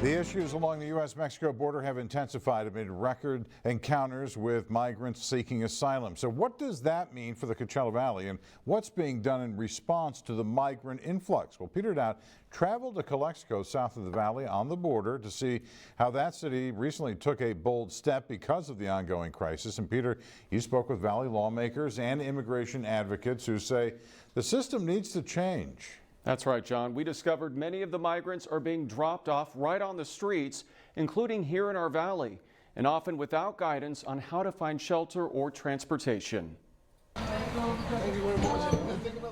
The issues along the U.S.-Mexico border have intensified amid record encounters with migrants seeking asylum. So what does that mean for the Coachella Valley, and what's being done in response to the migrant influx? Well, Peter Dowd traveled to Calexico, south of the valley on the border, to see how that city recently took a bold step because of the ongoing crisis. And Peter, you spoke with valley lawmakers and immigration advocates who say the system needs to change. That's right, John. We discovered many of the migrants are being dropped off right on the streets, including here in our valley, and often without guidance on how to find shelter or transportation.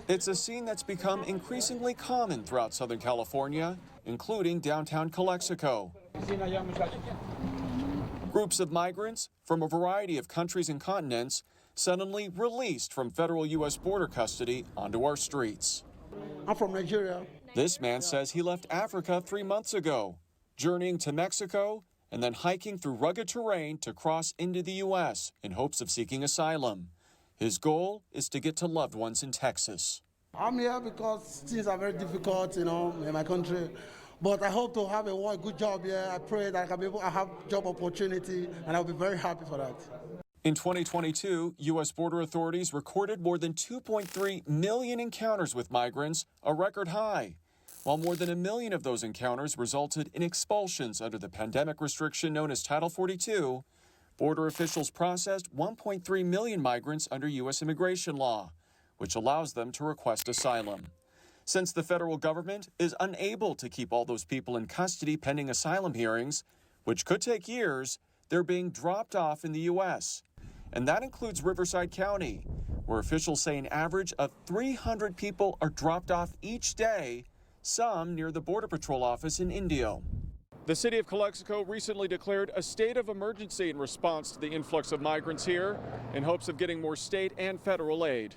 It's a scene that's become increasingly common throughout Southern California, including downtown Calexico. Groups of migrants from a variety of countries and continents suddenly released from federal U.S. border custody onto our streets. I'm from Nigeria. This man says he left Africa 3 months ago, journeying to Mexico and then hiking through rugged terrain to cross into the U.S. in hopes of seeking asylum. His goal is to get to loved ones in Texas. I'm here because things are very difficult, in my country. But I hope to have a good job here. I pray that I can be able to have job opportunity, and I'll be very happy for that. In 2022, U.S. border authorities recorded more than 2.3 million encounters with migrants, a record high. While more than 1 million of those encounters resulted in expulsions under the pandemic restriction known as Title 42, border officials processed 1.3 million migrants under U.S. immigration law, which allows them to request asylum. Since the federal government is unable to keep all those people in custody pending asylum hearings, which could take years, they're being dropped off in the U.S. And that includes Riverside County, where officials say an average of 300 people are dropped off each day, some near the Border Patrol office in Indio. The city of Calexico recently declared a state of emergency in response to the influx of migrants here in hopes of getting more state and federal aid.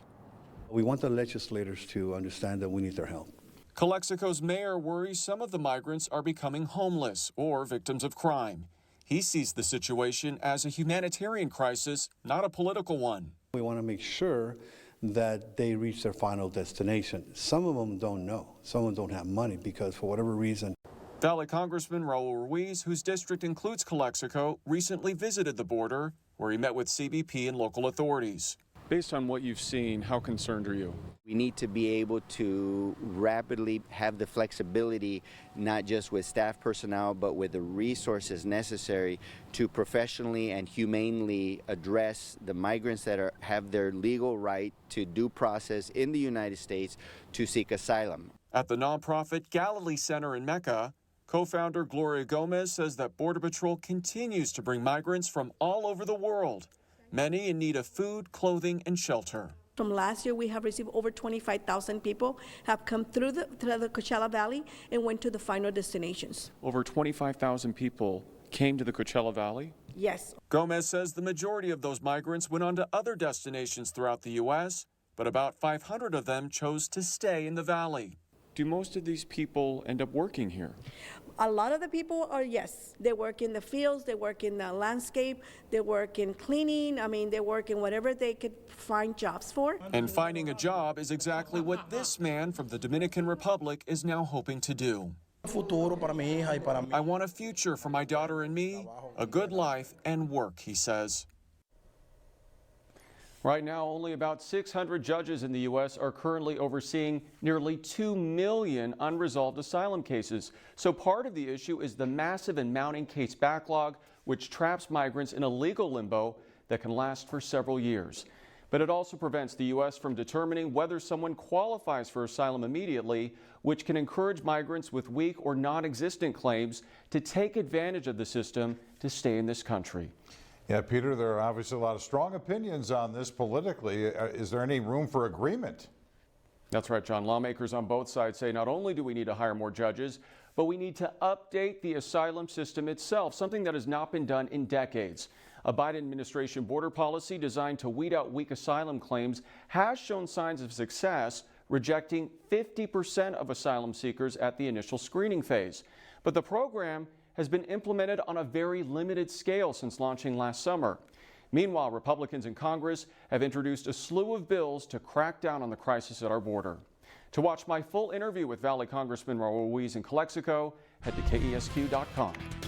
We want the legislators to understand that we need their help. Calexico's mayor worries some of the migrants are becoming homeless or victims of crime. He sees the situation as a humanitarian crisis, not a political one. We want to make sure that they reach their final destination. Some of them don't know. Some of them don't have money because for whatever reason. Valley Congressman Raul Ruiz, whose district includes Calexico, recently visited the border where he met with CBP and local authorities. Based on what you've seen, how concerned are you? We need to be able to rapidly have the flexibility, not just with staff personnel, but with the resources necessary to professionally and humanely address the migrants that have their legal right to due process in the United States to seek asylum. At the nonprofit Galilee Center in Mecca, co-founder Gloria Gomez says that Border Patrol continues to bring migrants from all over the world, many in need of food, clothing, and shelter. From last year, we have received over 25,000 people have come through the Coachella Valley and went to the final destinations. Over 25,000 people came to the Coachella Valley? Yes. Gomez says the majority of those migrants went on to other destinations throughout the U.S., but about 500 of them chose to stay in the valley. Do most of these people end up working here? A lot of the people are, yes. They work in the fields, they work in the landscape, they work in cleaning. They work in whatever they could find jobs for. And finding a job is exactly what this man from the Dominican Republic is now hoping to do. I want a future for my daughter and me, a good life and work, he says. Right now, only about 600 judges in the U.S. are currently overseeing nearly 2 million unresolved asylum cases. So part of the issue is the massive and mounting case backlog, which traps migrants in a legal limbo that can last for several years. But it also prevents the U.S. from determining whether someone qualifies for asylum immediately, which can encourage migrants with weak or non-existent claims to take advantage of the system to stay in this country. Yeah, Peter, there are obviously a lot of strong opinions on this politically. Is there any room for agreement? That's right, John. Lawmakers on both sides say not only do we need to hire more judges, but we need to update the asylum system itself, something that has not been done in decades. A Biden administration border policy designed to weed out weak asylum claims has shown signs of success, rejecting 50% of asylum seekers at the initial screening phase. But the program has been implemented on a very limited scale since launching last summer. Meanwhile, Republicans in Congress have introduced a slew of bills to crack down on the crisis at our border. To watch my full interview with Valley Congressman Raul Ruiz in Calexico, head to KESQ.com.